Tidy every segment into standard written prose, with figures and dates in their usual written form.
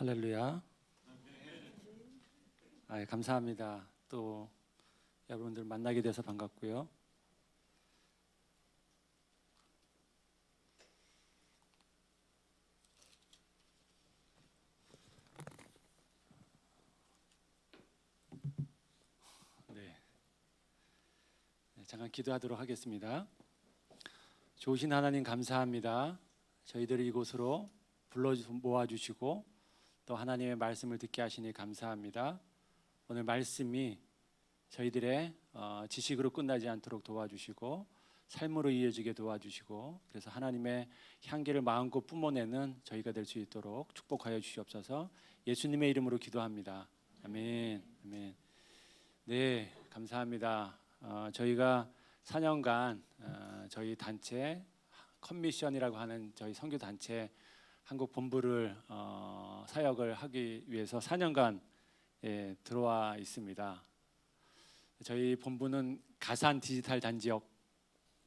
할렐루야. 감사합니다. 또 여러분들 만나게 돼서 반갑고요. 잠깐 기도하도록 하겠습니다. 좋으신 하나님 감사합니다. 저희들을 이곳으로 불러 모아주시고 또 하나님의 말씀을 듣게 하시니 감사합니다. 오늘 말씀이 저희들의 지식으로 끝나지 않도록 도와주시고 삶으로 이어지게 도와주시고 그래서 하나님의 향기를 마음껏 뿜어내는 저희가 될 수 있도록 축복하여 주시옵소서. 예수님의 이름으로 기도합니다. 아멘. 아멘. 네, 감사합니다. 저희가 4년간 저희 단체 컨미션이라고 하는 저희 선교 단체 한국 본부를 사역을 하기 위해서 4년간 들어와 있습니다. 저희 본부는 가산 디지털 단지역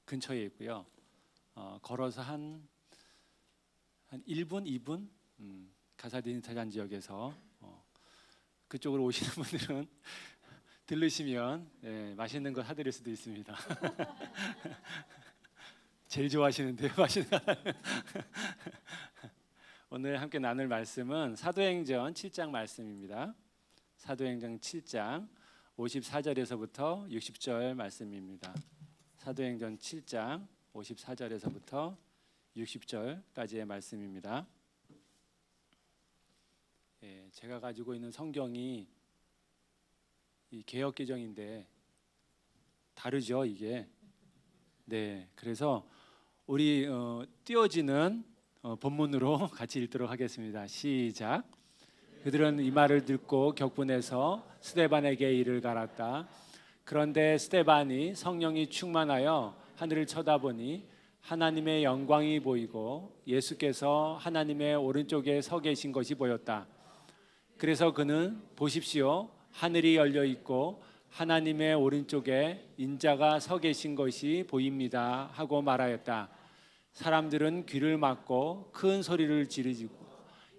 근처에 있고요. 걸어서 한 1분, 2분 가산 디지털 단지역에서 그쪽으로 오시는 분들은 들르시면 맛있는 거 사드릴 수도 있습니다. 제일 좋아하시는데요, 맛있는 거. 오늘 함께 나눌 말씀은 사도행전 7장 말씀입니다. 사도행전 7장 54절에서부터 60절 말씀입니다. 사도행전 7장 54절에서부터 60절까지의 말씀입니다. 제가 가지고 있는 성경이 이 개역개정인데 다르죠, 이게. 네, 그래서 우리 띄어지는 본문으로 같이 읽도록 하겠습니다. 시작. 그들은 이 말을 듣고 격분해서 스데반에게 이를 갈았다. 그런데 스데반이 성령이 충만하여 하늘을 쳐다보니 하나님의 영광이 보이고 예수께서 하나님의 오른쪽에 서 계신 것이 보였다. 그래서 그는 보십시오, 하늘이 열려 있고 하나님의 오른쪽에 인자가 서 계신 것이 보입니다 하고 말하였다. 사람들은 귀를 막고 큰 소리를 지르고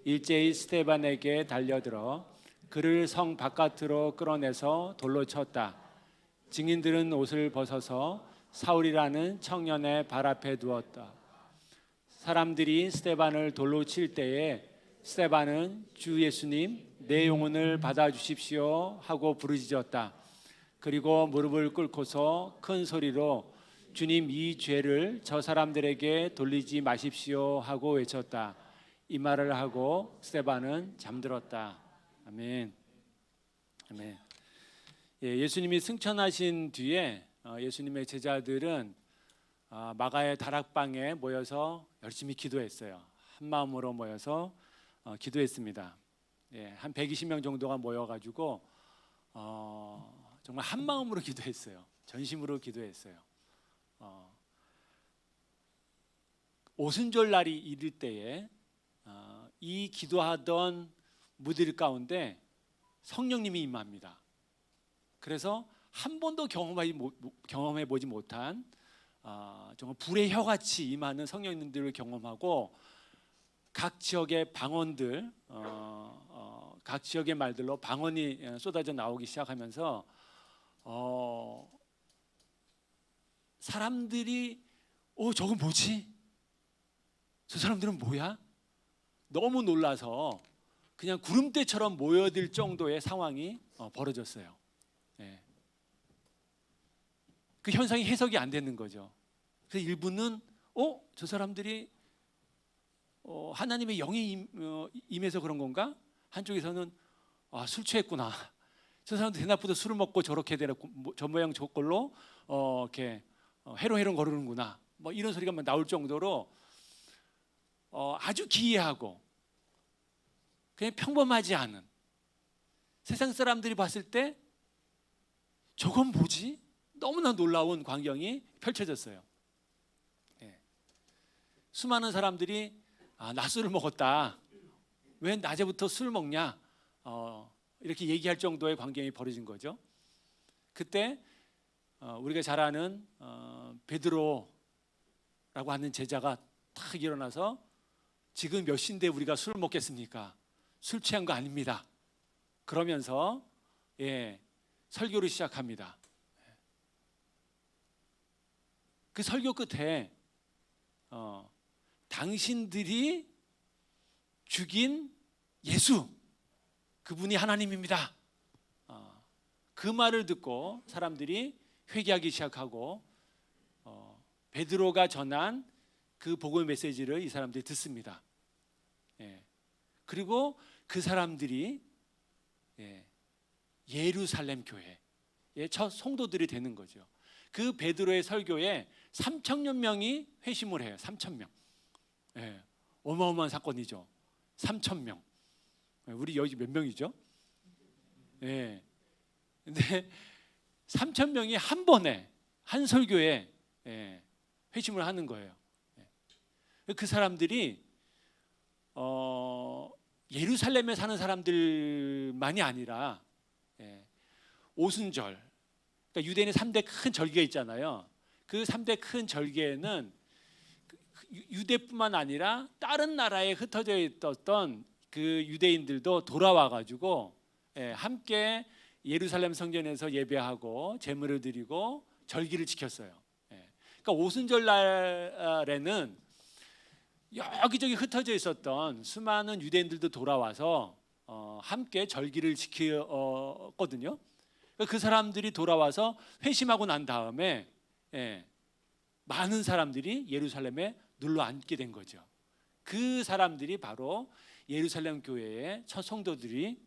일제히 스데반에게 달려들어 그를 성 바깥으로 끌어내서 돌로 쳤다. 증인들은 옷을 벗어서 사울이라는 청년의 발 앞에 두었다. 사람들이 스데반을 돌로 칠 때에 스데반은 주 예수님, 내 영혼을 받아주십시오 하고 부르짖었다. 그리고 무릎을 꿇고서 큰 소리로 주님, 이 죄를 저 사람들에게 돌리지 마십시오 하고 외쳤다. 이 말을 하고 스데반은 잠들었다. 아멘. 아멘. 예수님이 승천하신 뒤에 예수님의 제자들은 마가의 다락방에 모여서 열심히 기도했어요. 한 마음으로 모여서 기도했습니다. 한 120명 정도가 모여가지고 정말 한 마음으로 기도했어요. 전심으로 기도했어요. 오순절 날이 이를 때에 이 기도하던 무들 가운데 성령님이 임합니다. 그래서 한 번도 경험해 보지 못한 정말 불의 혀같이 임하는 성령님들을 경험하고 각 지역의 방언들, 각 지역의 말들로 방언이 쏟아져 나오기 시작하면서 사람들이 저건 뭐지? 저 사람들은 뭐야? 너무 놀라서 그냥 구름대처럼 모여들 정도의 상황이 벌어졌어요. 그 현상이 해석이 안 되는 거죠. 그래서 일부는 저 사람들이 하나님의 영이 임해서 그런 건가? 한쪽에서는 술 취했구나. 저 사람들 대낮부터 술을 먹고 저렇게 되고 저 모양 저 꼴로 이렇게 해롱해롱 거르는구나. 뭐 이런 소리가 막 나올 정도로 아주 기이하고 그냥 평범하지 않은, 세상 사람들이 봤을 때 저건 뭐지? 너무나 놀라운 광경이 펼쳐졌어요. 수많은 사람들이 낮술을 먹었다. 왜 낮에부터 술 먹냐? 이렇게 얘기할 정도의 광경이 벌어진 거죠. 그때 우리가 잘 아는 베드로라고 하는 제자가 탁 일어나서 지금 몇 시인데 우리가 술을 먹겠습니까? 술 취한 거 아닙니다. 그러면서 설교를 시작합니다. 그 설교 끝에 당신들이 죽인 예수, 그분이 하나님입니다. 그 말을 듣고 사람들이 회개하기 시작하고 베드로가 전한 그 복음의 메시지를 이 사람들이 듣습니다. 그리고 그 사람들이 예루살렘 교회의 첫 성도들이 되는 거죠. 그 베드로의 설교에 3,000여 명이 회심을 해요. 3,000명. 어마어마한 사건이죠. 3,000명. 우리 여기 몇 명이죠? 근데 3,000명이 한 번에 한 설교에 회심을 하는 거예요. 그 사람들이 예루살렘에 사는 사람들만이 아니라 오순절, 그러니까 유대인의 3대 큰 절기가 있잖아요. 그 3대 큰 절기에는 유대뿐만 아니라 다른 나라에 흩어져 있었던 그 유대인들도 돌아와 가지고 함께 예루살렘 성전에서 예배하고 제물을 드리고 절기를 지켰어요. 그러니까 오순절 날에는 여기저기 흩어져 있었던 수많은 유대인들도 돌아와서 함께 절기를 지켰거든요. 그 사람들이 돌아와서 회심하고 난 다음에 많은 사람들이 예루살렘에 눌러 앉게 된 거죠. 그 사람들이 바로 예루살렘 교회의 첫 성도들이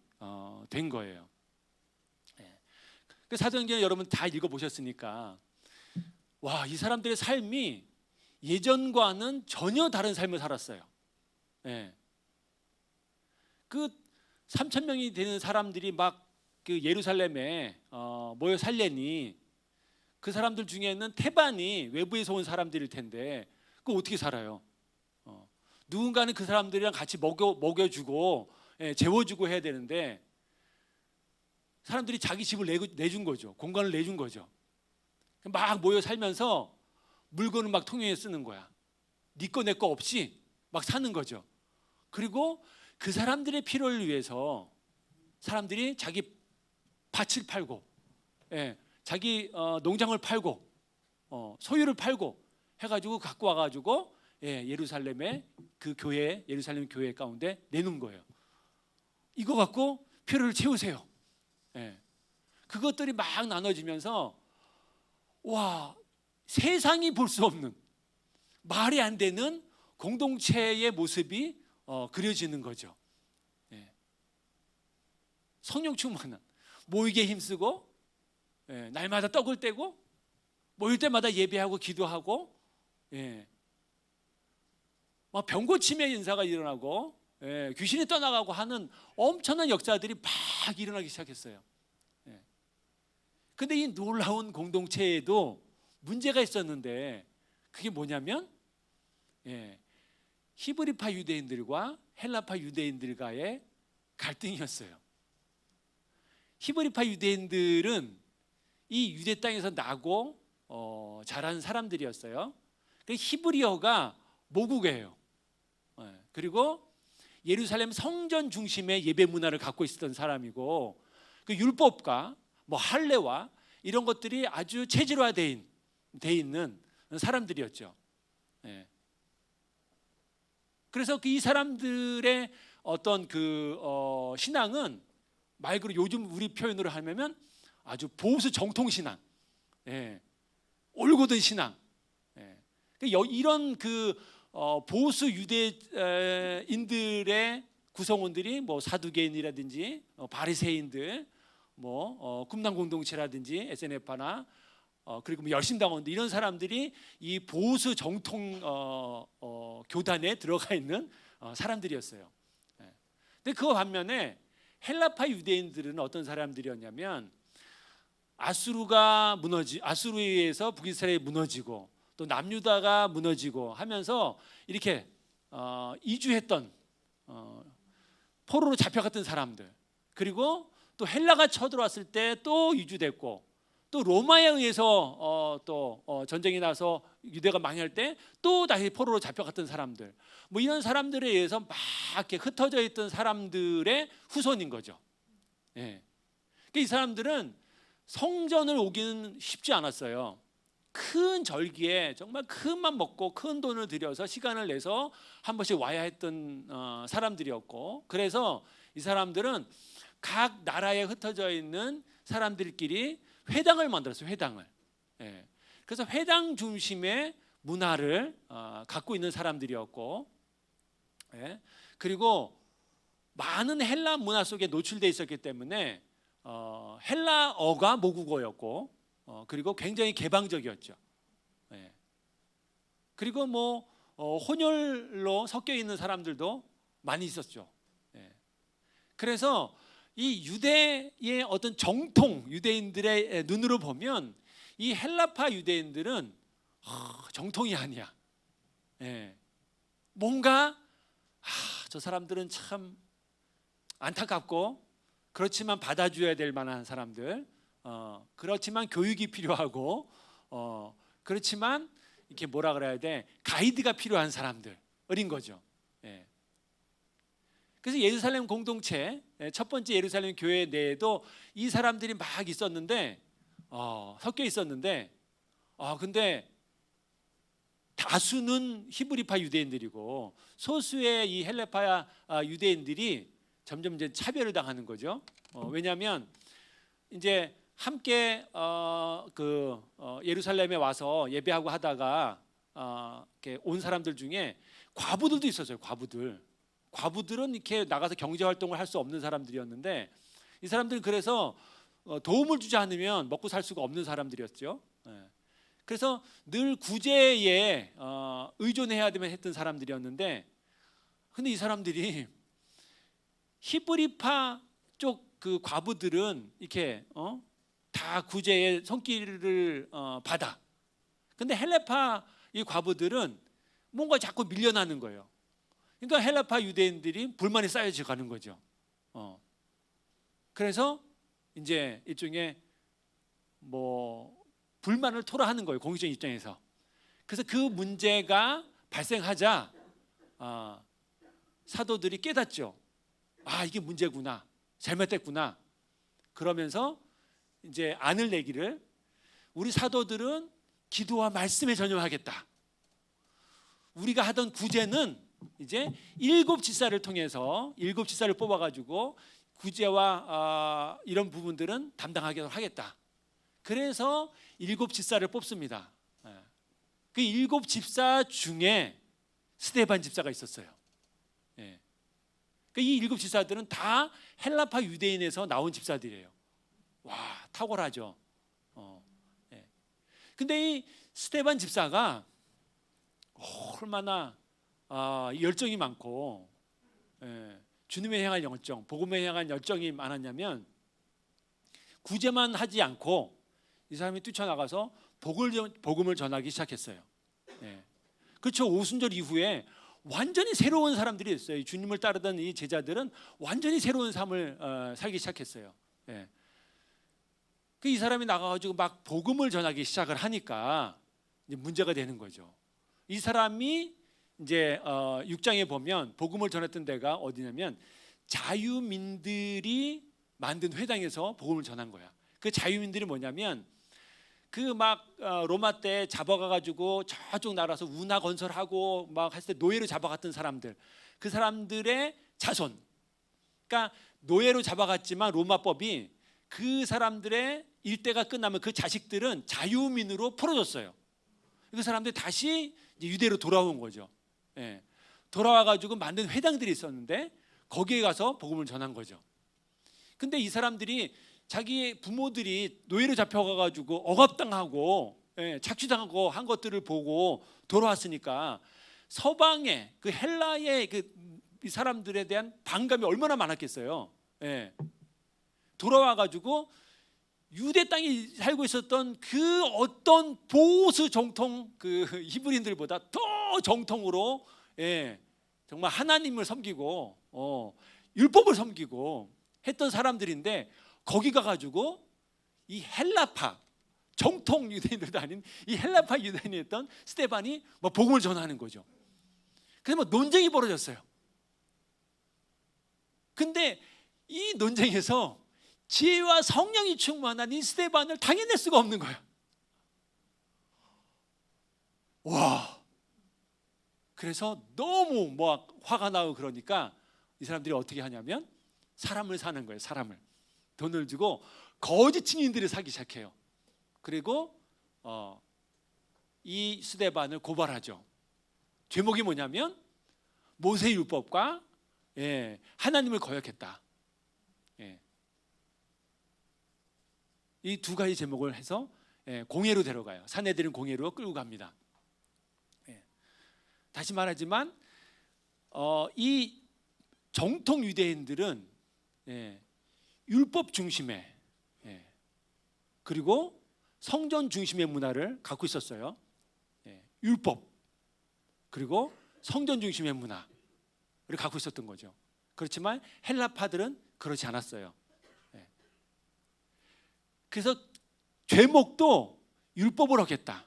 된 거예요. 그 사도행전 여러분 다 읽어보셨으니까 와, 이 사람들의 삶이 예전과는 전혀 다른 삶을 살았어요. 그 3,000명이 되는 사람들이 막 그 예루살렘에 모여 살려니 그 사람들 중에는 태반이 외부에서 온 사람들일 텐데 그 어떻게 살아요? 누군가는 그 사람들이랑 같이 먹여주고 재워주고 해야 되는데 사람들이 자기 집을 내준 거죠. 공간을 내준 거죠. 막 모여 살면서 물건을 막 통용해 쓰는 거야. 네 거 내 거 없이 막 사는 거죠. 그리고 그 사람들의 필요를 위해서 사람들이 자기 밭을 팔고 자기 농장을 팔고 소유를 팔고 해가지고 갖고 와가지고 예루살렘의 그 교회, 예루살렘 교회 가운데 내놓은 거예요. 이거 갖고 필요를 채우세요. 그것들이 막 나눠지면서 와, 세상이 볼 수 없는 말이 안 되는 공동체의 모습이 그려지는 거죠. 성령 충만한, 모이게 힘쓰고 날마다 떡을 떼고 모일 때마다 예배하고 기도하고 막 병 고침의 인사가 일어나고 귀신이 떠나가고 하는 엄청난 역사들이 막 일어나기 시작했어요. 근데 이 놀라운 공동체에도 문제가 있었는데 그게 뭐냐면 히브리파 유대인들과 헬라파 유대인들과의 갈등이었어요. 히브리파 유대인들은 이 유대 땅에서 나고 자란 사람들이었어요. 히브리어가 모국어예요. 그리고 예루살렘 성전 중심의 예배 문화를 갖고 있었던 사람이고 그 율법과 뭐 할례와 이런 것들이 아주 체질화돼 있는 사람들이었죠. 그래서 이 사람들의 어떤 그 신앙은 말 그대로 요즘 우리 표현으로 하면 아주 보수 정통 신앙, 올곧은 신앙. 이런 그 보수 유대인들의 구성원들이 뭐 사두개인이라든지 바리새인들, 뭐 꿈남 공동체라든지 SNF나 그리고 뭐 열심당원들 이런 사람들이 이 보수 정통 교단에 들어가 있는 사람들이었어요. 근데 그 반면에 헬라파 유대인들은 어떤 사람들이었냐면 아수르에 의해서 북이스라엘이 무너지고 또 남유다가 무너지고 하면서 이렇게 이주했던 포로로 잡혀갔던 사람들, 그리고 또 헬라가 쳐들어왔을 때 또 이주됐고 또 로마에 의해서 전쟁이 나서 유대가 망할 때 또 다시 포로로 잡혀갔던 사람들, 뭐 이런 사람들에 의해서 막 이렇게 흩어져 있던 사람들의 후손인 거죠. 예. 이 사람들은 성전을 오기는 쉽지 않았어요. 큰 절기에 정말 큰 맘 먹고 큰 돈을 들여서 시간을 내서 한 번씩 와야 했던 사람들이었고, 그래서 이 사람들은 각 나라에 흩어져 있는 사람들끼리 회당을 만들었어요. 회당을. 예. 그래서 회당 중심의 문화를 갖고 있는 사람들이었고, 예. 그리고 많은 헬라 문화 속에 노출되어 있었기 때문에 헬라어가 모국어였고, 그리고 굉장히 개방적이었죠. 예. 그리고 뭐 혼혈로 섞여 있는 사람들도 많이 있었죠. 예. 그래서 이 유대의 어떤 정통 유대인들의 눈으로 보면 이 헬라파 유대인들은 정통이 아니야. 예. 뭔가 저 사람들은 참 안타깝고, 그렇지만 받아줘야 될 만한 사람들, 그렇지만 교육이 필요하고, 그렇지만 이렇게 뭐라 그래야 돼, 가이드가 필요한 사람들인 거죠. 예. 그래서 예루살렘 공동체, 첫 번째 예루살렘 교회 내에도 이 사람들이 막 있었는데, 섞여 있었는데, 근데 다수는 히브리파 유대인들이고 소수의 이 헬라파 유대인들이 점점 이제 차별을 당하는 거죠. 왜냐하면 이제 함께 예루살렘에 와서 예배하고 하다가 이렇게 온 사람들 중에 과부들도 있었어요. 과부들은 이렇게 나가서 경제 활동을 할 수 없는 사람들이었는데, 이 사람들은 그래서 도움을 주지 않으면 먹고 살 수가 없는 사람들이었죠. 그래서 늘 구제에 의존해야 했던 사람들이었는데, 근데 이 사람들이 히브리파 쪽 그 과부들은 이렇게 다 구제의 손길을 받아. 근데 헬라파 이 과부들은 뭔가 자꾸 밀려나는 거예요. 그러니까 헬라파 유대인들이 불만이 쌓여져 가는 거죠. 그래서 이제 일종의 뭐 불만을 토로하는 거예요, 공식적인 입장에서. 그래서 그 문제가 발생하자 사도들이 깨닫죠. 이게 문제구나, 잘못됐구나. 그러면서 이제 안을 내기를, 우리 사도들은 기도와 말씀에 전념하겠다. 우리가 하던 구제는 이제 7 집사를 통해서 7 집사를 뽑아가지고 구제와 이런 부분들은 담당하도록 하겠다. 그래서 7 집사를 뽑습니다. 그 7 집사 중에 스데반 집사가 있었어요. 이 7 집사들은 다 헬라파 유대인에서 나온 집사들이에요. 와, 탁월하죠. 근데 이 스데반 집사가 얼마나 열정이 많고, 주님에 향한 열정, 복음에 향한 열정이 많았냐면, 구제만 하지 않고 이 사람이 뛰쳐나가서 복음을 전하기 시작했어요. 그렇죠. 오순절 이후에 완전히 새로운 사람들이 있어요. 주님을 따르던 이 제자들은 완전히 새로운 삶을 살기 시작했어요. 이 사람이 나가가지고 막 복음을 전하기 시작을 하니까 이제 문제가 되는 거죠. 이 사람이 이제 6장에 보면 복음을 전했던 데가 어디냐면 자유민들이 만든 회당에서 복음을 전한 거야. 그 자유민들이 뭐냐면 그 막 로마 때 잡아가가지고 저쪽 나라서 운하 건설하고 막 했을 때 노예로 잡아갔던 사람들, 그 사람들의 자손. 그러니까 노예로 잡아갔지만 로마법이 그 사람들의 일대가 끝나면 그 자식들은 자유민으로 풀어줬어요. 그 사람들이 다시 유대로 돌아온 거죠. 돌아와가지고 만든 회당들이 있었는데 거기에 가서 복음을 전한 거죠. 근데 이 사람들이 자기 부모들이 노예로 잡혀가가지고 억압당하고 착취당하고 한 것들을 보고 돌아왔으니까 서방의 그 헬라의 이 사람들에 대한 반감이 얼마나 많았겠어요. 돌아와가지고 유대 땅에 살고 있었던 그 어떤 보수 정통 그 히브리인들보다 더 정통으로 정말 하나님을 섬기고 율법을 섬기고 했던 사람들인데, 거기 가가지고 이 헬라파 정통 유대인들도 아닌 이 헬라파 유대인이었던 스데반이 뭐 복음을 전하는 거죠. 그래서 뭐 논쟁이 벌어졌어요. 근데 이 논쟁에서 지혜와 성령이 충만한 이 스데반을 당해낼 수가 없는 거예요. 와. 그래서 너무 뭐 화가 나고 그러니까 이 사람들이 어떻게 하냐면 사람을 사는 거예요. 사람을 돈을 주고 거짓 증인들을 사기 시작해요. 그리고 이 스데반을 고발하죠. 제목이 뭐냐면 모세 율법과 하나님을 거역했다. 이 두 가지 제목을 해서 공회로 데려가요. 사내들은 공회로 끌고 갑니다. 다시 말하지만 이 정통 유대인들은 율법 중심의 그리고 성전 중심의 문화를 갖고 있었어요. 율법 그리고 성전 중심의 문화를 갖고 있었던 거죠. 그렇지만 헬라파들은 그렇지 않았어요. 그래서 죄목도 율법을 어겼다,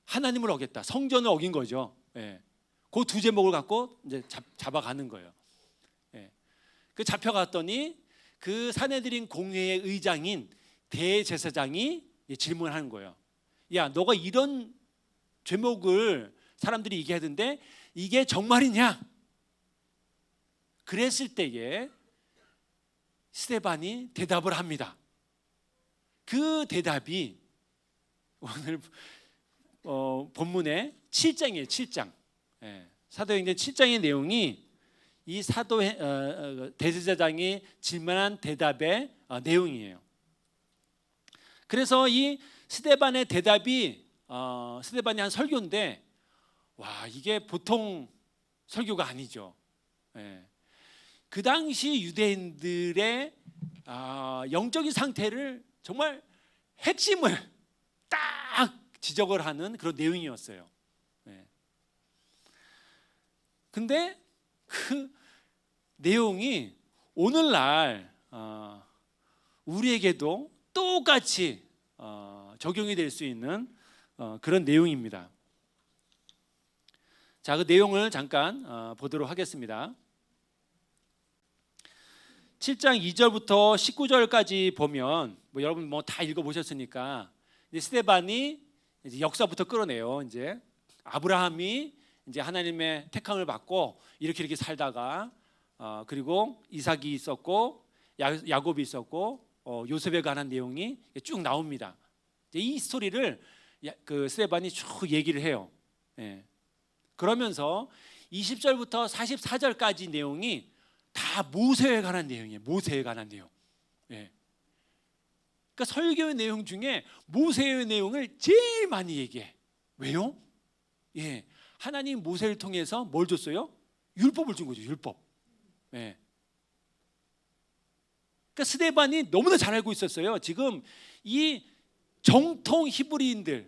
하나님을 어겼다, 성전을 어긴 거죠. 그 두 제목을 갖고 이제 잡아가는 거예요. 그 잡혀갔더니 그 사내들인 공회의 의장인 대제사장이 질문하는 거예요. 야, 너가 이런 죄목을 사람들이 얘기하던데 이게 정말이냐? 그랬을 때에 스데반이 대답을 합니다. 그 대답이 오늘 본문의 7장이에요. 7장. 사도행전 7장의 내용이 이 대제사장이 질문한 대답의 내용이에요. 그래서 이 스데반의 대답이 스데반이 한 설교인데, 와, 이게 보통 설교가 아니죠. 그 당시 유대인들의 영적인 상태를 정말 핵심을 딱 지적을 하는 그런 내용이었어요. 근데 그 내용이 오늘날 우리에게도 똑같이 적용이 될 수 있는 그런 내용입니다. 자, 그 내용을 잠깐 보도록 하겠습니다. 7장 2절부터 19절까지 보면 뭐 여러분 뭐 다 읽어보셨으니까 이제 스데반이 이제 역사부터 끌어내요. 이제 아브라함이 이제 하나님의 택함을 받고 이렇게 살다가 그리고 이삭이 있었고 야곱이 있었고 요셉에 관한 내용이 쭉 나옵니다. 이제 이 스토리를 그 스데반이 쭉 얘기를 해요. 그러면서 20절부터 44절까지 내용이 다 모세에 관한 내용이에요. 모세에 관한 내용. 그러니까 설교의 내용 중에 모세의 내용을 제일 많이 얘기해. 왜요? 하나님 모세를 통해서 뭘 줬어요? 율법을 준 거죠. 율법. 그러니까 스데반이 너무나 잘 알고 있었어요. 지금 이 정통 히브리인들이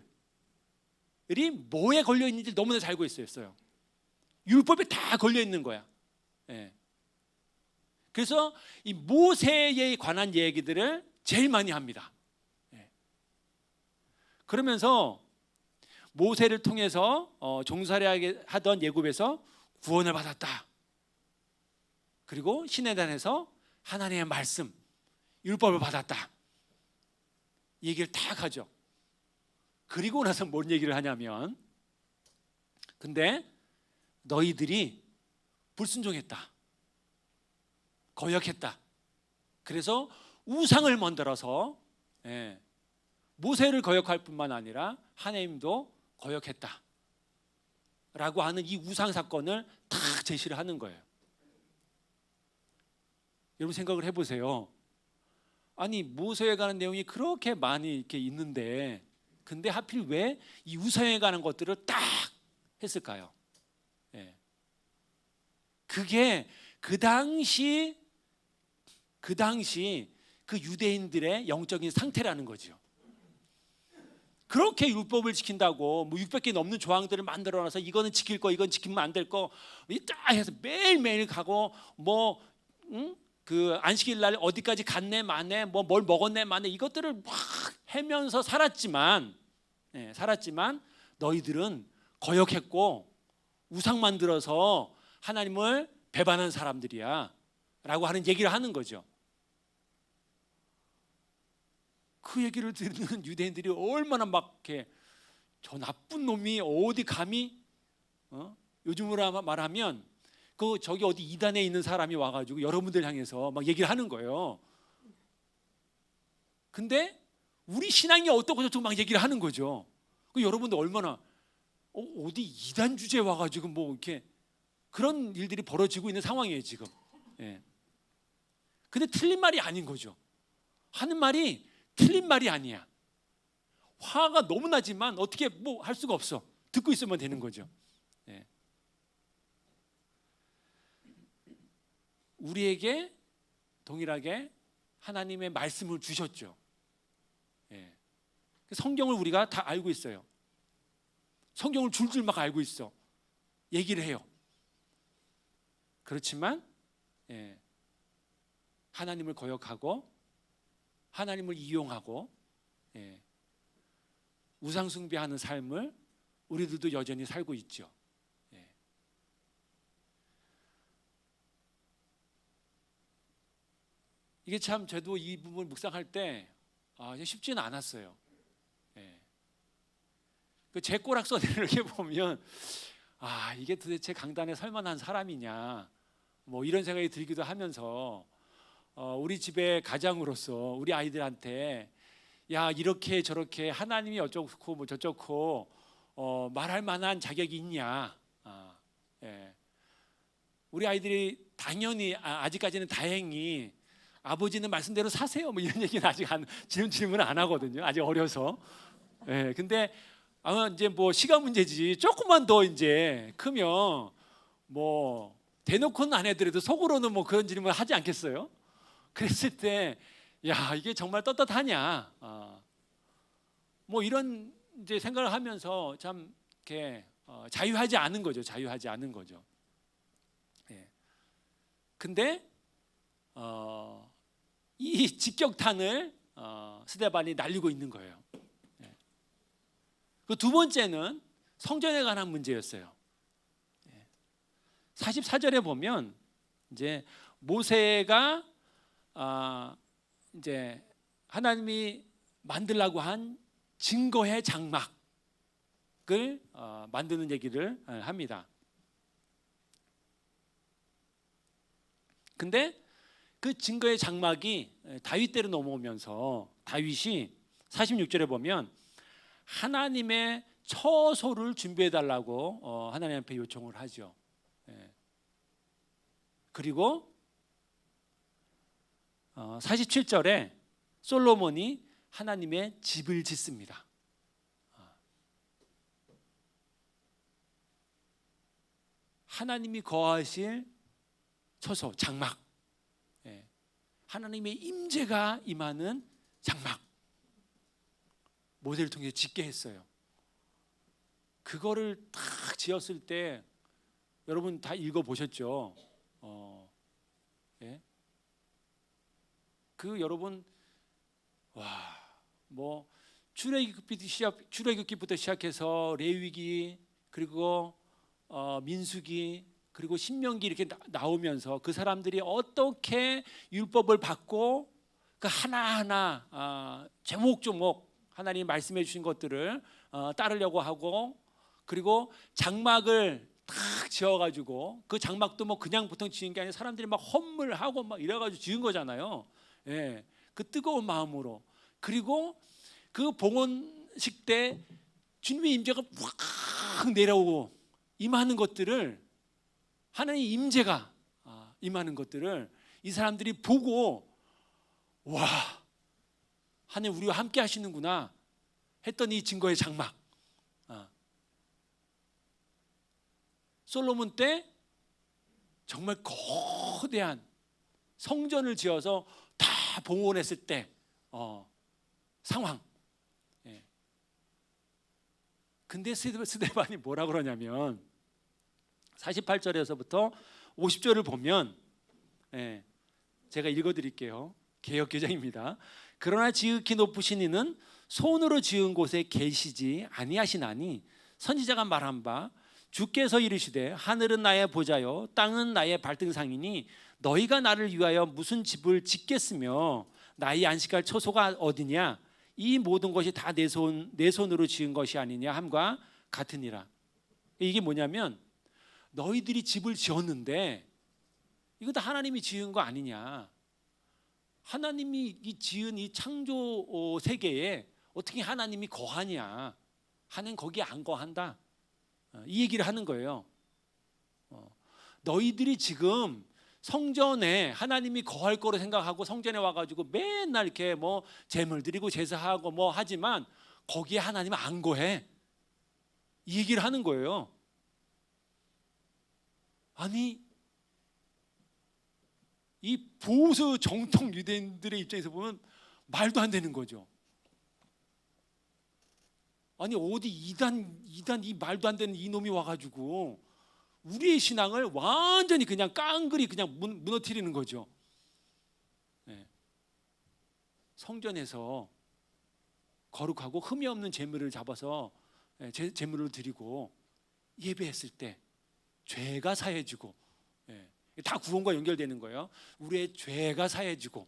뭐에 걸려 있는지 너무나 잘 알고 있었어요. 율법에 다 걸려 있는 거야. 그래서 이 모세에 관한 얘기들을 제일 많이 합니다. 그러면서 모세를 통해서 종살이 하던 예굽에서 구원을 받았다. 그리고 시내단에서 하나님의 말씀, 율법을 받았다. 얘기를 딱 하죠. 그리고 나서 뭔 얘기를 하냐면, 근데 너희들이 불순종했다, 거역했다. 그래서 우상을 만들어서 모세를 거역할 뿐만 아니라 하나님도 거역했다 라고 하는 이 우상 사건을 다 제시를 하는 거예요. 여러분 생각을 해보세요. 아니 모세에 관한 내용이 그렇게 많이 이렇게 있는데 근데 하필 왜 이 우상에 관한 것들을 딱 했을까요? 그게 그 당시 그 유대인들의 영적인 상태라는 거죠. 그렇게 율법을 지킨다고 뭐 600개 넘는 조항들을 만들어놔서 이거는 지킬 거, 이건 지키면 안 될 거, 딱 해서 매일매일 가고 뭐 그 안식일 날 어디까지 갔네 마네 뭐 뭘 먹었네 마네 이것들을 막 해면서 살았지만 너희들은 거역했고 우상 만들어서 하나님을 배반한 사람들이야 라고 하는 얘기를 하는 거죠. 그 얘기를 듣는 유대인들이 얼마나 막 이렇게 저 나쁜 놈이 어디 감히 요즘으로 말하면 그 저기 어디 이단에 있는 사람이 와가지고 여러분들 향해서 막 얘기를 하는 거예요. 근데 우리 신앙이 어떻고 저쩌고 막 얘기를 하는 거죠. 그 여러분들 얼마나 어디 이단 주제에 와가지고 뭐 이렇게 그런 일들이 벌어지고 있는 상황이에요 지금. 예. 근데 틀린 말이 아닌 거죠. 하는 말이 틀린 말이 아니야. 화가 너무 나지만 어떻게 뭐 할 수가 없어. 듣고 있으면 되는 거죠. 예. 우리에게 동일하게 하나님의 말씀을 주셨죠. 예. 성경을 우리가 다 알고 있어요. 성경을 줄줄 막 알고 있어. 얘기를 해요. 그렇지만 하나님을 거역하고 하나님을 이용하고 우상숭배하는 삶을 우리들도 여전히 살고 있죠. 이게 참 저도 이 부분을 묵상할 때 쉽지는 않았어요. 제 꼬락서리를 이렇게 보면 이게 도대체 강단에 설만한 사람이냐 뭐 이런 생각이 들기도 하면서 우리 집의 가장으로서 우리 아이들한테 야 이렇게 저렇게 하나님이 어쩌고 뭐 저쩌고 말할 만한 자격이 있냐. 우리 아이들이 당연히 아직까지는 다행히 아버지는 말씀대로 사세요 뭐 이런 얘기는 아직 질문을 안 하거든요. 아직 어려서. 근데 이제 뭐 시간 문제지. 조금만 더 이제 크면 뭐 대놓고는 안 해더라도 속으로는 뭐 그런 질문을 하지 않겠어요? 그랬을 때 야 이게 정말 떳떳하냐? 뭐 이런 이제 생각을 하면서 참 이렇게 자유하지 않은 거죠. 자유하지 않은 거죠. 근데 이 직격탄을 스데반이 날리고 있는 거예요. 그 두 번째는 성전에 관한 문제였어요. 44절에 보면 이제 모세가 이제 하나님이 만들라고 한 증거의 장막을 만드는 얘기를 합니다. 근데 그 증거의 장막이 다윗 때로 넘어오면서 다윗이 46절에 보면 하나님의 처소를 준비해 달라고 하나님 앞에 요청을 하죠. 그리고 47절에 솔로몬이 하나님의 집을 짓습니다. 하나님이 거하실 처소, 장막, 하나님의 임재가 임하는 장막 모델을 통해 짓게 했어요. 그거를 딱 지었을 때 여러분 다 읽어보셨죠? 그 여러분 뭐 출애굽기부터 시작해서 레위기 그리고 민수기 그리고 신명기 이렇게 나오면서 그 사람들이 어떻게 율법을 받고 그 하나하나 제목조목 하나님이 말씀해 주신 것들을 따르려고 하고 그리고 장막을 탁 지어가지고 그 장막도 뭐 그냥 보통 지은 게 아니라 사람들이 막 헌물하고 막 이래가지고 지은 거잖아요. 그 뜨거운 마음으로 그리고 그 봉헌식 때 주님의 임재가 확 내려오고 임하는 것들을 하나님 임재가 임하는 것들을 이 사람들이 보고 와 하나님 우리와 함께 하시는구나 했던 이 증거의 장막. 솔로몬 때 정말 거대한 성전을 지어서 다 봉헌했을 때 상황. 근데 스데반이 뭐라 그러냐면 48절에서부터 50절을 보면 제가 읽어드릴게요. 개역개정입니다. 그러나 지극히 높으신 이는 손으로 지은 곳에 계시지 아니하시나니 선지자가 말한 바 주께서 이르시되 하늘은 나의 보좌요 땅은 나의 발등상이니 너희가 나를 위하여 무슨 집을 짓겠으며 나의 안식할 처소가 어디냐 이 모든 것이 다 내 손으로 지은 것이 아니냐 함과 같으니라. 이게 뭐냐면 너희들이 집을 지었는데 이거 다 하나님이 지은 거 아니냐. 하나님이 지은 이 창조 세계에 어떻게 하나님이 거하냐. 하나님 거기에 안 거한다. 이 얘기를 하는 거예요. 너희들이 지금 성전에 하나님이 거할 거로 생각하고 성전에 와가지고 맨날 이렇게 뭐 제물 드리고 제사하고 뭐 하지만 거기에 하나님은 안 거해. 이 얘기를 하는 거예요. 아니 이 보수 정통 유대인들의 입장에서 보면 말도 안 되는 거죠. 아니 어디 이단 이 말도 안 되는 이놈이 와가지고 우리의 신앙을 완전히 그냥 깡그리 그냥 무너뜨리는 거죠. 네. 성전에서 거룩하고 흠이 없는 제물을 잡아서 제물을 드리고 예배했을 때 죄가 사해지고 다 구원과 연결되는 거예요. 우리의 죄가 사해지고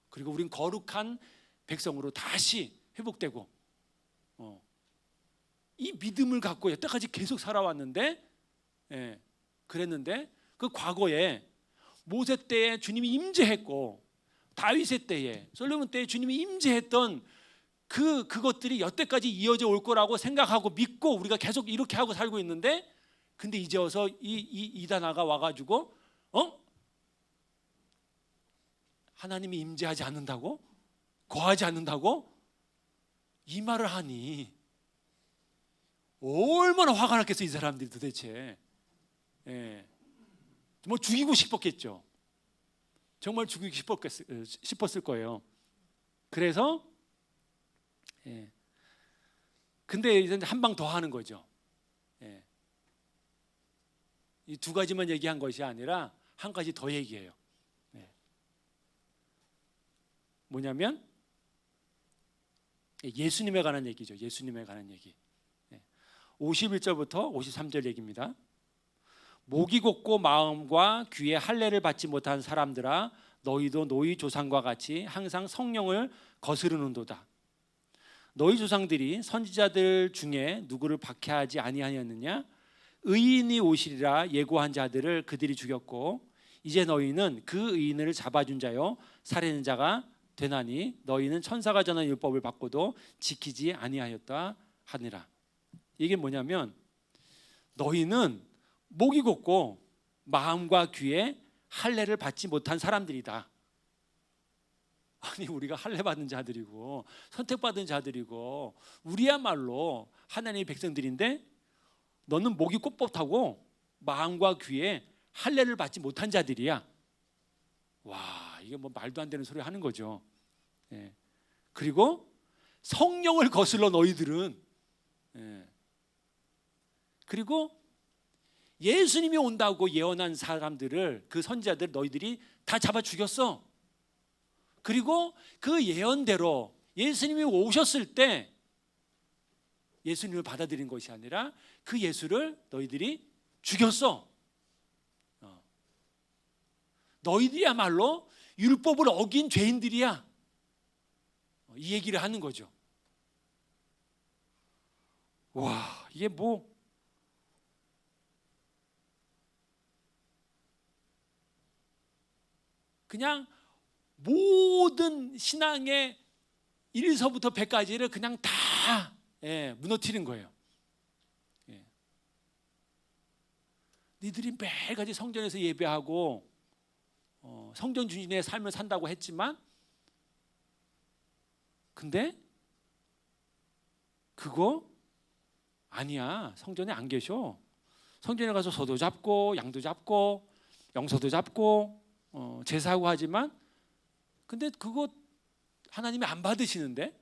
그리고 우린 거룩한 백성으로 다시 회복되고 이 믿음을 갖고 여태까지 계속 살아왔는데 그랬는데 그 과거에 모세 때에 주님이 임재했고 다윗의 때에 솔로몬 때에 주님이 임재했던 그것들이 여태까지 이어져 올 거라고 생각하고 믿고 우리가 계속 이렇게 하고 살고 있는데 근데 이제 와서 이 이단아가 와가지고 하나님이 임재하지 않는다고? 거하지 않는다고? 이 말을 하니 얼마나 화가 났겠어 이 사람들이 도대체. 뭐 죽이고 싶었겠죠. 정말 죽이고 싶었을 거예요. 그래서 근데 이제 한 방 더 하는 거죠. 이 두 가지만 얘기한 것이 아니라 한 가지 더 얘기해요. 뭐냐면 예수님에 관한 얘기죠. 예수님에 관한 얘기. 51절부터 53절 얘기입니다. 목이 곧고 마음과 귀에 할례를 받지 못한 사람들아 너희도 너희 조상과 같이 항상 성령을 거스르는도다. 너희 조상들이 선지자들 중에 누구를 박해하지 아니하였느냐? 의인이 오시리라 예고한 자들을 그들이 죽였고 이제 너희는 그 의인을 잡아준 자요 살해자가 되나니 너희는 천사가 전한 율법을 받고도 지키지 아니하였다 하니라. 이게 뭐냐면 너희는 목이 곧고 마음과 귀에 할례를 받지 못한 사람들이다. 아니 우리가 할례 받은 자들이고 선택받은 자들이고 우리야말로 하나님의 백성들인데 너는 목이 꼿꼿하고 마음과 귀에 할례를 받지 못한 자들이야. 와 이게 뭐 말도 안 되는 소리 하는 거죠. 그리고 성령을 거슬러 너희들은 그리고 예수님이 온다고 예언한 사람들을 그 선지자들 너희들이 다 잡아 죽였어. 그리고 그 예언대로 예수님이 오셨을 때 예수님을 받아들인 것이 아니라 그 예수를 너희들이 죽였어. 너희들이야말로 율법을 어긴 죄인들이야. 이 얘기를 하는 거죠. 와 이게 뭐 그냥 모든 신앙의 1서부터 100까지를 그냥 다 무너뜨린 거예요. 니들이 매일같이 성전에서 예배하고 성전 주인의 삶을 산다고 했지만 근데 그거 아니야. 성전에 안 계셔. 성전에 가서 소도 잡고 양도 잡고 영소도 잡고 제사하고 하지만 근데 그거 하나님이 안 받으시는데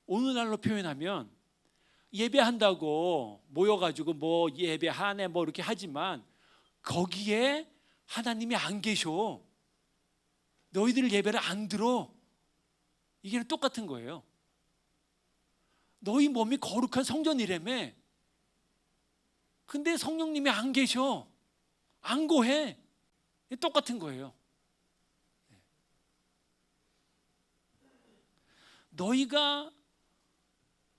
오늘날로 표현하면 예배한다고 모여가지고 뭐 예배하네 뭐 이렇게 하지만 거기에 하나님이 안 계셔. 너희들 예배를 안 들어. 이게 똑같은 거예요. 너희 몸이 거룩한 성전이라며. 근데 성령님이 안 계셔. 안 고해. 똑같은 거예요. 너희가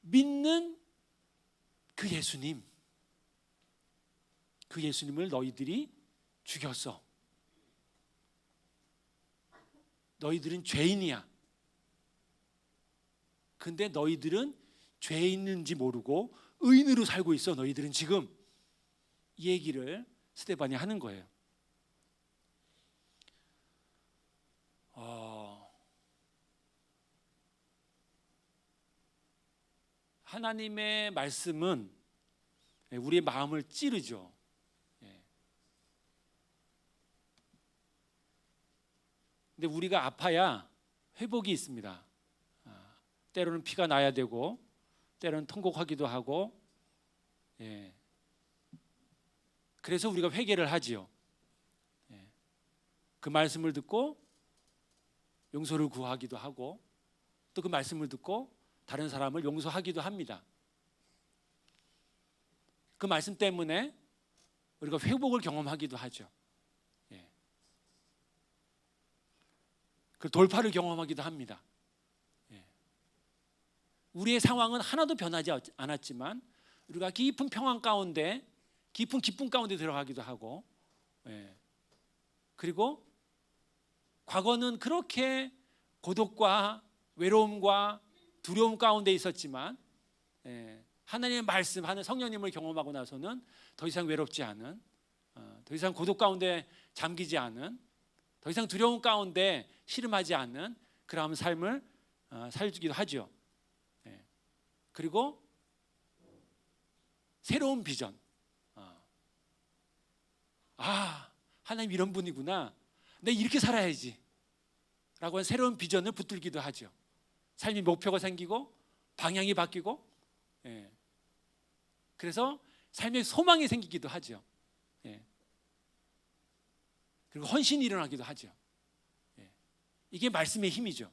믿는 그 예수님, 그 예수님을 너희들이 죽였어. 너희들은 죄인이야. 근데 너희들은 죄 있는지 모르고 의인으로 살고 있어. 너희들은 지금. 이 얘기를 스데반이 하는 거예요. 하나님의 말씀은 우리의 마음을 찌르죠. 근데 우리가 아파야 회복이 있습니다. 때로는 피가 나야 되고, 때로는 통곡하기도 하고, 그래서 우리가 회개를 하지요. 그 말씀을 듣고 용서를 구하기도 하고, 또 그 말씀을 듣고 다른 사람을 용서하기도 합니다. 그 말씀 때문에 우리가 회복을 경험하기도 하죠. 그 돌파를 경험하기도 합니다. 우리의 상황은 하나도 변하지 않았지만 우리가 깊은 평안 가운데, 깊은 기쁨 가운데 들어가기도 하고, 그리고 과거는 그렇게 고독과 외로움과 두려움 가운데 있었지만 하나님의 말씀, 하는 성령님을 경험하고 나서는 더 이상 외롭지 않은, 더 이상 고독 가운데 잠기지 않은, 더 이상 두려움 가운데 씨름하지 않는 그런 삶을 살기도 하죠. 그리고 새로운 비전. 하나님 이런 분이구나. 내가 이렇게 살아야지 라고 하는 새로운 비전을 붙들기도 하죠. 삶의 목표가 생기고 방향이 바뀌고, 그래서 삶의 소망이 생기기도 하죠. 그리고 헌신이 일어나기도 하죠. 이게 말씀의 힘이죠.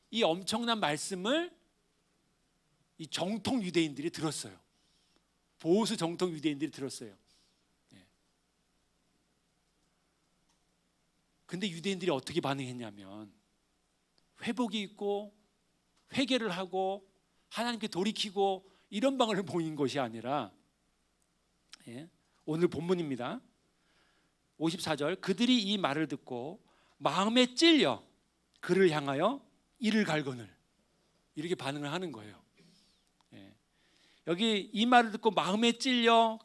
이 엄청난 말씀을 이 정통 유대인들이 들었어요. 보수 정통 유대인들이 들었어요. 근데 유대인들이 어떻게 반응했냐면 회복이 있고 회개를 하고 하나님께 돌이키고 이런 방을 보인 것이 아니라, 오늘 본문입니다. 54절, 그들이 이 말을 듣고 마음에 찔려 그를 향하여 이를 갈거늘, 이렇게 반응을 하는 거예요. 여기 이 말을 듣고 마음에 찔려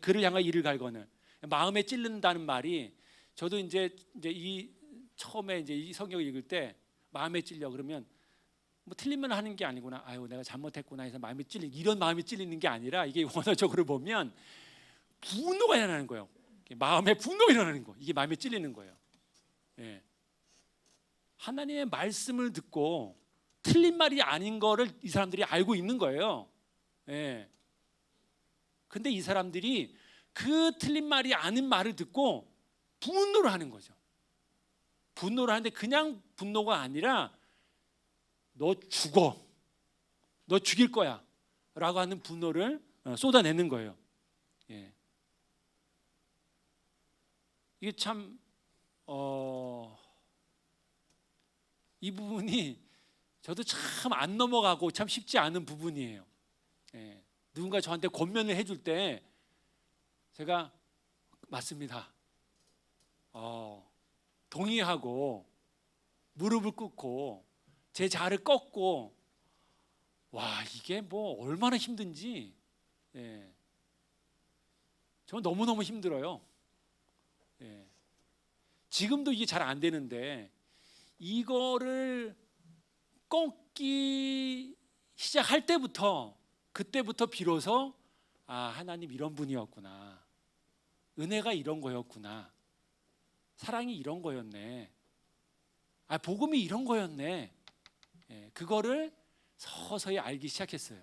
그를 향하여 이를 갈거늘, 마음에 찔른다는 말이, 저도 이제 이 처음에 이제 이 성경을 읽을 때 마음에 찔려 그러면 틀리면 하는 게 아니구나, 아유 내가 잘못했구나 해서 마음이 찔리는, 이런 마음이 찔리는 게 아니라 이게 원어적으로 보면 분노가 일어나는 거예요. 마음에 분노가 일어나는 거, 이게 마음에 찔리는 거예요. 하나님의 말씀을 듣고 틀린 말이 아닌 거를 이 사람들이 알고 있는 거예요. 근데 이 사람들이 그 틀린 말이 아닌 말을 듣고 분노를 하는 거죠. 분노를 하는데 그냥 분노가 아니라 너 죽어, 너 죽일 거야 라고 하는 분노를 쏟아내는 거예요. 이게 참 이 부분이 저도 참 안 넘어가고 참 쉽지 않은 부분이에요. 누군가 저한테 권면을 해줄 때 제가 맞습니다, 동의하고 무릎을 꿇고 제 자아를 꺾고, 와 이게 얼마나 힘든지, 저는 너무너무 힘들어요. 지금도 이게 잘 안 되는데 이거를 꺾기 시작할 때부터, 그때부터 비로소 하나님 이런 분이었구나, 은혜가 이런 거였구나, 사랑이 이런 거였네, 복음이 이런 거였네, 그거를 서서히 알기 시작했어요.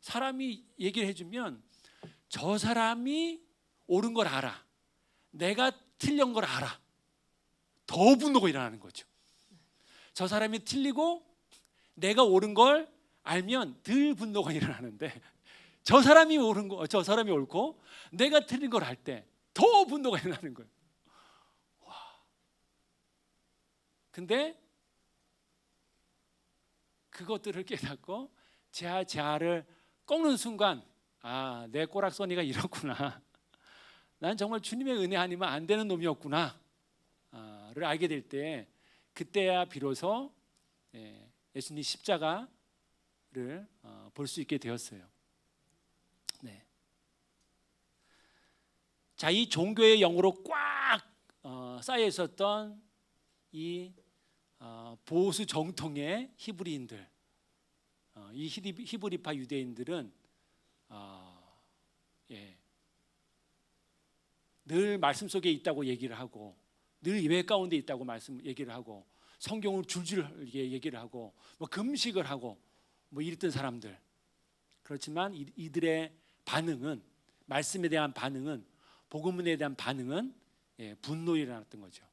사람이 얘기를 해주면 저 사람이 옳은 걸 알아, 내가 틀린 걸 알아, 더 분노가 일어나는 거죠. 저 사람이 틀리고 내가 옳은 걸 알면 덜 분노가 일어나는데, 저 사람이 옳고 내가 틀린 걸 알 때 더 분노가 일어나는 거예요. 와. 근데 그것들을 깨닫고 제아를 꺾는 순간, 아, 내 꼬락서니가 이렇구나, 난 정말 주님의 은혜 아니면 안 되는 놈이었구나 를 알게 될 때, 그때야 비로소 예수님 십자가를 볼 수 있게 되었어요. 네. 자, 이 종교의 영으로 꽉 쌓여 있었던 이 보수 정통의 히브리인들, 이 히브리파 유대인들은 늘 말씀 속에 있다고 얘기를 하고, 늘 예배 가운데 있다고 얘기를 하고, 성경을 줄줄 얘기를 하고, 뭐 금식을 하고 뭐 이랬던 사람들. 그렇지만 이들의 반응은, 말씀에 대한 반응은, 복음에 대한 반응은 분노가 일어났던 거죠.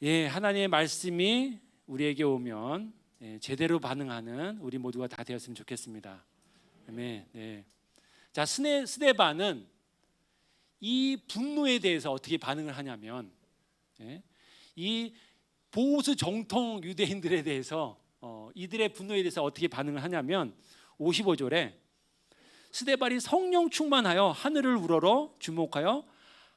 하나님의 말씀이 우리에게 오면 제대로 반응하는 우리 모두가 다 되었으면 좋겠습니다. 아멘. 자, 스데반은 이 분노에 대해서 어떻게 반응을 하냐면, 이 보수 정통 유대인들에 대해서 이들의 분노에 대해서 어떻게 반응을 하냐면 55절에 스데반이 성령 충만하여 하늘을 우러러 주목하여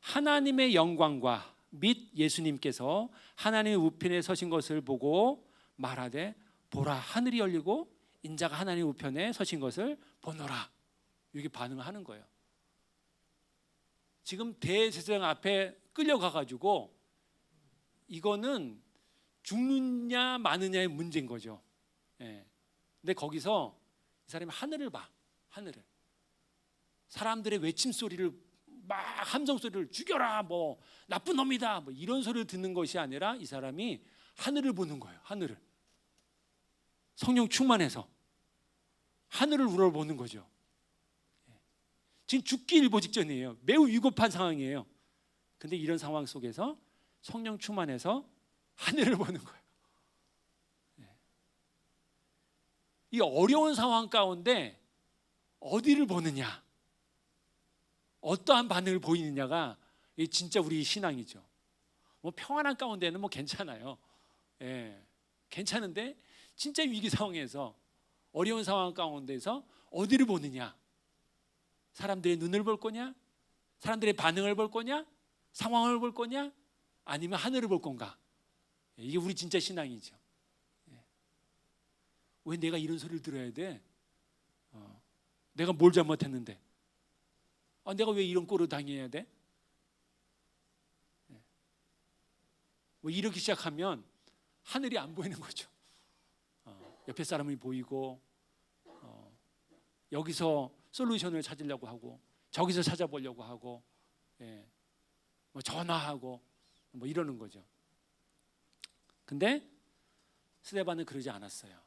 하나님의 영광과 및 예수님께서 하나님의 우편에 서신 것을 보고 말하되, 보라, 하늘이 열리고 인자가 하나님 우편에 서신 것을 보노라. 이렇게 반응을 하는 거예요. 지금 대제사장 앞에 끌려가가지고 이거는 죽느냐 마느냐의 문제인 거죠. 근데 거기서 이 사람이 하늘을 봐. 하늘을. 사람들의 외침 소리를, 막 함성 소리를, 죽여라, 뭐 나쁜 놈이다, 뭐 이런 소리를 듣는 것이 아니라 이 사람이 하늘을 보는 거예요. 하늘을. 성령 충만해서 하늘을 우러보는 거죠. 지금 죽기 일보 직전이에요. 매우 위급한 상황이에요. 근데 이런 상황 속에서 성령 충만해서 하늘을 보는 거예요. 이 어려운 상황 가운데 어디를 보느냐, 어떠한 반응을 보이느냐가 진짜 우리 신앙이죠. 뭐 평안한 가운데는 뭐 괜찮아요. 괜찮은데 진짜 위기 상황에서, 어려운 상황 가운데서 어디를 보느냐, 사람들의 눈을 볼 거냐, 사람들의 반응을 볼 거냐, 상황을 볼 거냐, 아니면 하늘을 볼 건가. 이게 우리 진짜 신앙이죠. 왜 내가 이런 소리를 들어야 돼? 내가 뭘 잘못했는데? 내가 왜 이런 꼴을 당해야 돼? 뭐 이렇게 시작하면 하늘이 안 보이는 거죠. 옆에 사람이 보이고, 여기서 솔루션을 찾으려고 하고, 저기서 찾아보려고 하고, 뭐 전화하고 뭐 이러는 거죠. 근데 스데반은 그러지 않았어요.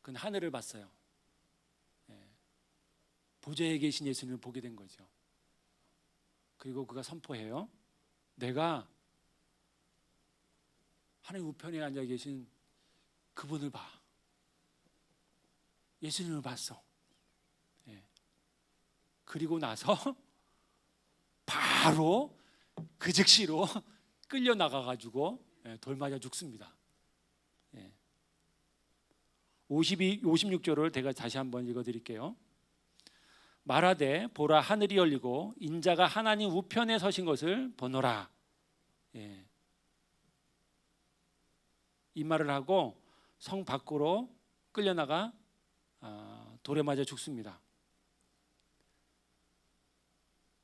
그는 하늘을 봤어요. 보좌에 계신 예수님을 보게 된 거죠. 그리고 그가 선포해요. 내가 하나님 우편에 앉아 계신 그분을 봐. 예수님을 봤어. 그리고 나서 바로 그 즉시로 끌려 나가가지고 돌 맞아 죽습니다. 56절을 제가 다시 한번 읽어드릴게요. 말하되, 보라, 하늘이 열리고 인자가 하나님 우편에 서신 것을 보노라. 이 말을 하고 성 밖으로 끌려나가 돌에 맞아 죽습니다.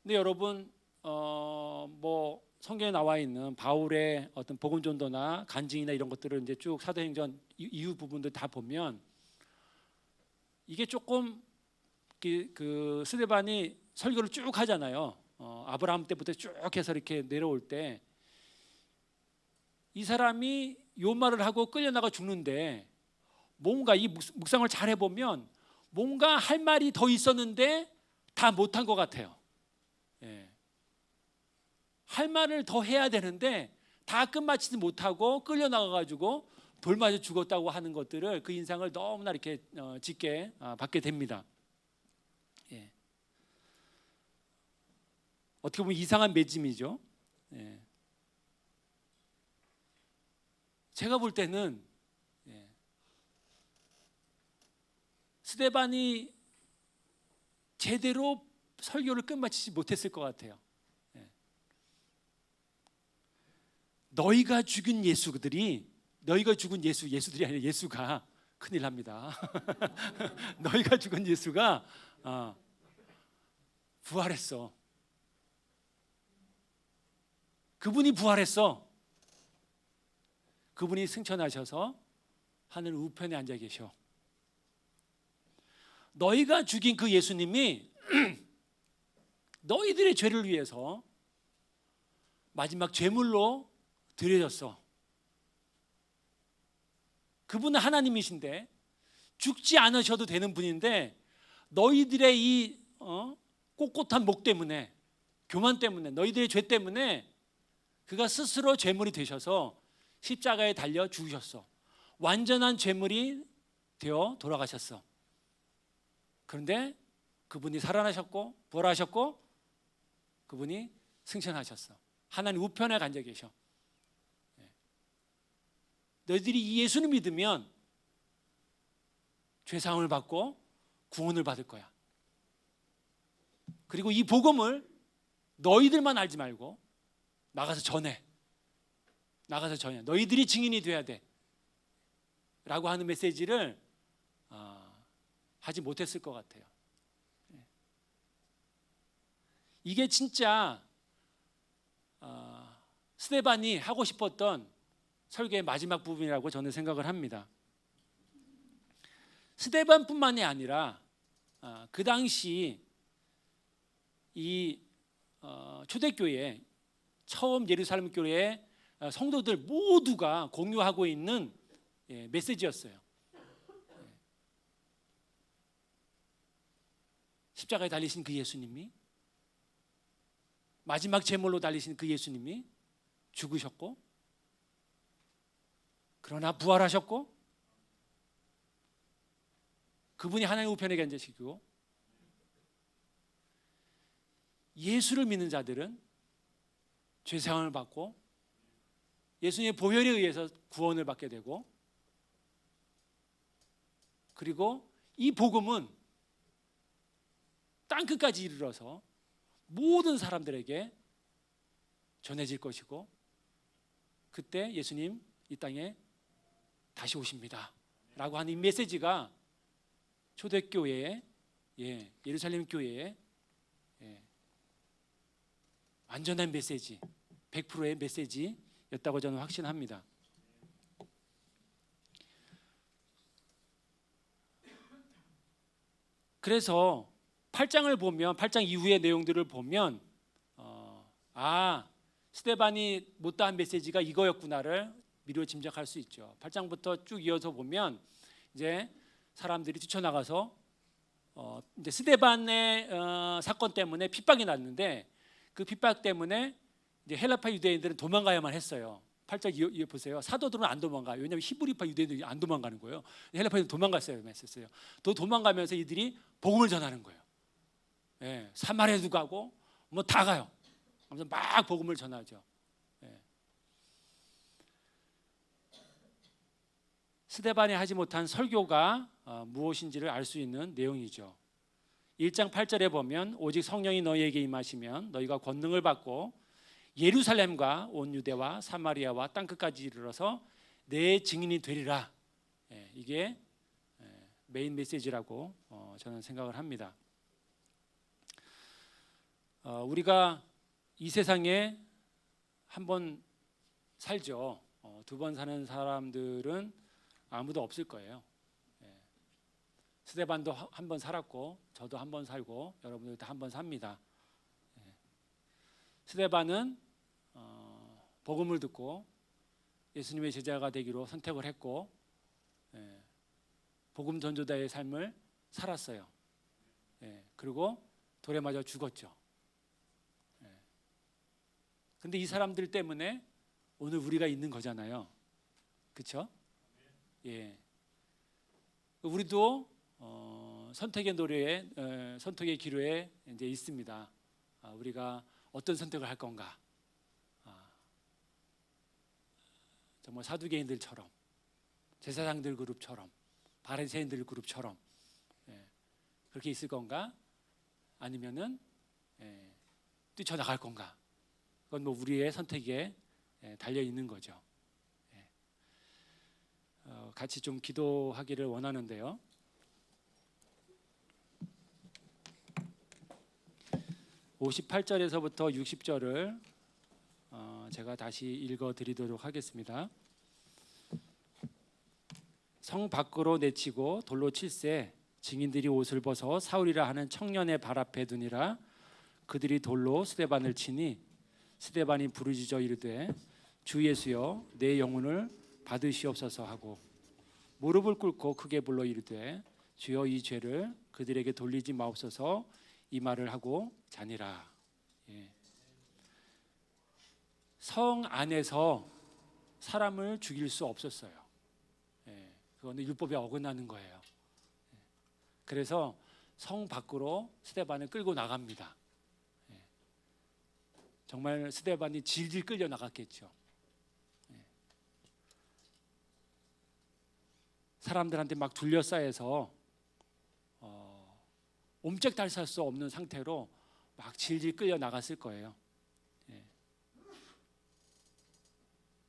근데 여러분, 뭐 성경에 나와 있는 바울의 어떤 복음 전도나 간증이나 이런 것들을 이제 쭉 사도행전 이후 부분들 다 보면, 이게 조금 그 스데반이 설교를 쭉 하잖아요. 아브라함 때부터 쭉 해서 이렇게 내려올 때 이 사람이 요 말을 하고 끌려나가 죽는데 뭔가 이 묵상을 잘 해보면 뭔가 할 말이 더 있었는데 다 못한 것 같아요. 예. 할 말을 더 해야 되는데 다 끝마치지 못하고 끌려나가가지고 돌 맞아 죽었다고 하는 것들을, 그 인상을 너무나 이렇게 짙게 받게 됩니다. 예. 어떻게 보면 이상한 맺음이죠. 예. 제가 볼 때는 스데반이 제대로 설교를 끝마치지 못했을 것 같아요. 너희가 죽인 예수들이, 너희가 죽은 예수들이 아니라 예수가, 큰일 납니다. 너희가 죽은 예수가 부활했어. 그분이 부활했어. 그분이 승천하셔서 하늘 우편에 앉아 계셔. 너희가 죽인 그 예수님이 너희들의 죄를 위해서 마지막 제물로 드려졌어. 그분은 하나님이신데 죽지 않으셔도 되는 분인데 너희들의 이 꼿꼿한 목 때문에, 교만 때문에, 너희들의 죄 때문에 그가 스스로 제물이 되셔서 십자가에 달려 죽으셨어. 완전한 제물이 되어 돌아가셨어. 그런데 그분이 살아나셨고 부활하셨고 그분이 승천하셨어. 하나님 우편에 앉아 계셔. 너희들이 이 예수를 믿으면 죄사함을 받고 구원을 받을 거야. 그리고 이 복음을 너희들만 알지 말고 나가서 전해. 나가서 전해. 너희들이 증인이 돼야 돼. 라고 하는 메시지를 하지 못했을 것 같아요. 이게 진짜 스데반이 하고 싶었던 설교의 마지막 부분이라고 저는 생각을 합니다. 스데반뿐만이 아니라 그 당시 이 초대교회, 처음 예루살렘 교회의 성도들 모두가 공유하고 있는 메시지였어요. 십자가에 달리신 그 예수님이, 마지막 제물로 달리신 그 예수님이 죽으셨고 그러나 부활하셨고 그분이 하나님 우편에 앉으시고 예수를 믿는 자들은 죄사함을 받고 예수님의 보혈에 의해서 구원을 받게 되고, 그리고 이 복음은 땅끝까지 이르러서 모든 사람들에게 전해질 것이고 그때 예수님 이 땅에 다시 오십니다 라고 하는 이 메시지가 초대교회의 예루살렘 교회의 완전한 메시지, 100%의 메시지였다고 저는 확신합니다. 그래서 8장을 보면, 8장 이후의 내용들을 보면 스데반이 못다한 메시지가 이거였구나를 미루어 짐작할 수 있죠. 8장부터 쭉 이어서 보면 이제 사람들이 뛰쳐나가서 이제 스데반의 사건 때문에 핍박이 났는데 그 핍박 때문에 이제 헬라파 유대인들은 도망가야만 했어요. 8장 이어 보세요. 사도들은 안 도망가요. 왜냐하면 히브리파 유대인들이 안 도망가는 거예요. 헬라파인들은 도망갔어요. 했었어요. 또 도망가면서 이들이 복음을 전하는 거예요. 사마리아도 가고 뭐 다 가요. 아무튼 막 복음을 전하죠. 스데반이 하지 못한 설교가 무엇인지를 알 수 있는 내용이죠. 1장 8절에 보면 오직 성령이 너희에게 임하시면 너희가 권능을 받고 예루살렘과 온 유대와 사마리아와 땅끝까지 이르러서 내 증인이 되리라. 이게 메인 메시지라고 저는 생각을 합니다. 우리가 이 세상에 한 번 살죠. 두 번 사는 사람들은 아무도 없을 거예요. 스데반도 한 번 살았고 저도 한 번 살고 여러분들도 한 번 삽니다. 스데반은 복음을 듣고 예수님의 제자가 되기로 선택을 했고 복음 전도자의 삶을 살았어요. 그리고 돌에 맞아 죽었죠. 근데 이 사람들 때문에 오늘 우리가 있는 거잖아요. 그렇죠? 우리도 선택의 노래에 선택의 기로에 이제 있습니다. 우리가 어떤 선택을 할 건가? 정말 사두개인들처럼, 제사장들 그룹처럼, 바리새인들 그룹처럼 그렇게 있을 건가? 아니면은 뛰쳐나갈 건가? 그건 뭐 우리의 선택에 달려 있는 거죠. 같이 좀 기도하기를 원하는데요. 58절에서부터 60절을 제가 다시 읽어드리도록 하겠습니다. 성 밖으로 내치고 돌로 칠세 증인들이 옷을 벗어 사울이라 하는 청년의 발 앞에 두니라. 그들이 돌로 스데반을 치니 스데반이 부르짖어 이르되 주 예수여 내 영혼을 받으시옵소서 하고 무릎을 꿇고 크게 불러 이르되 주여 이 죄를 그들에게 돌리지 마옵소서 이 말을 하고 자니라. 성 안에서 사람을 죽일 수 없었어요. 그거는 율법에 어긋나는 거예요. 그래서 성 밖으로 스데반을 끌고 나갑니다. 정말 스데반이 질질 끌려 나갔겠죠. 사람들한테 막 둘러싸여서 옴짝달싹 수 없는 상태로 막 질질 끌려 나갔을 거예요.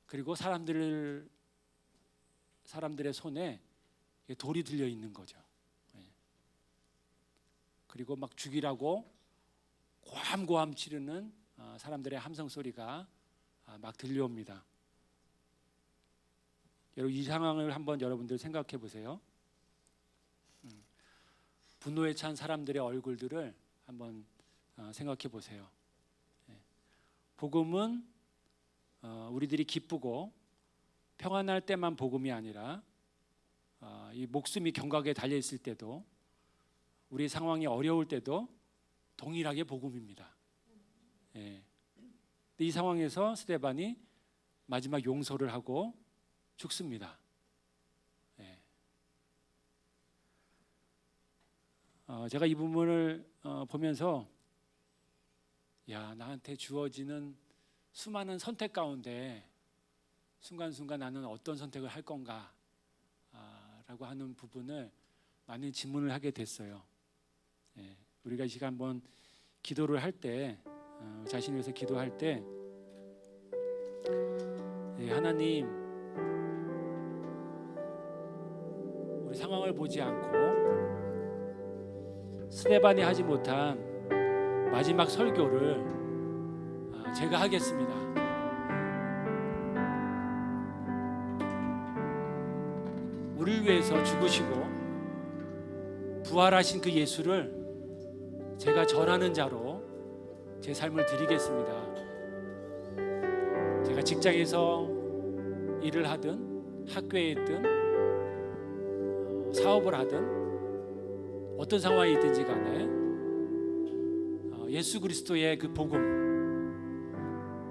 그리고 사람들의 손에 돌이 들려 있는 거죠. 그리고 막 죽이라고 고함고함 치르는 사람들의 함성 소리가 막 들려옵니다. 여러분 이 상황을 한번 여러분들 생각해 보세요. 분노에 찬 사람들의 얼굴들을 한번 생각해 보세요. 복음은 우리들이 기쁘고 평안할 때만 복음이 아니라 이 목숨이 경각에 달려 있을 때도 우리 상황이 어려울 때도 동일하게 복음입니다. 이 상황에서 스데반이 마지막 용서를 하고 죽습니다. 제가 이 부분을 보면서 나한테 주어지는 수많은 선택 가운데 순간순간 나는 어떤 선택을 할 건가 라고 하는 부분을 많은 질문을 하게 됐어요. 우리가 이 시간 한번 기도를 할 때 자신을 위해서 기도할 때 하나님 우리 상황을 보지 않고 스데반이 하지 못한 마지막 설교를 제가 하겠습니다. 우리를 위해서 죽으시고 부활하신 그 예수를 제가 전하는 자로 제 삶을 드리겠습니다. 제가 직장에서 일을 하든 학교에 있든 사업을 하든 어떤 상황이 있든지 간에 예수 그리스도의 그 복음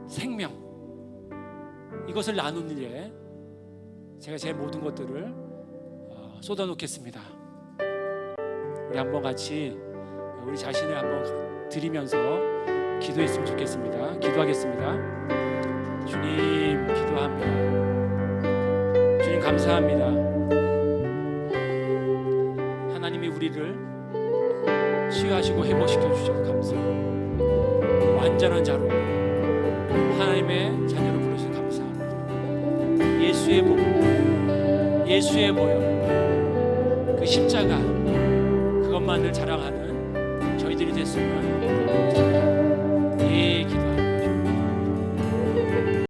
생명 이것을 나누는 일에 제가 제 모든 것들을 쏟아놓겠습니다. 우리 한번 같이 우리 자신을 한번 드리면서 기도했으면 좋겠습니다. 기도하겠습니다. 주님 기도합니다. 주님 감사합니다. 하나님이 우리를 치유하시고 회복시켜 주셔서 감사합니다. 완전한 자로 하나님의 자녀로 부르셔서 감사합니다. 예수의 복음, 예수의 보혈, 그 십자가 그것만을 자랑하는 저희들이 됐으면 좋겠습니다. 예, 기도.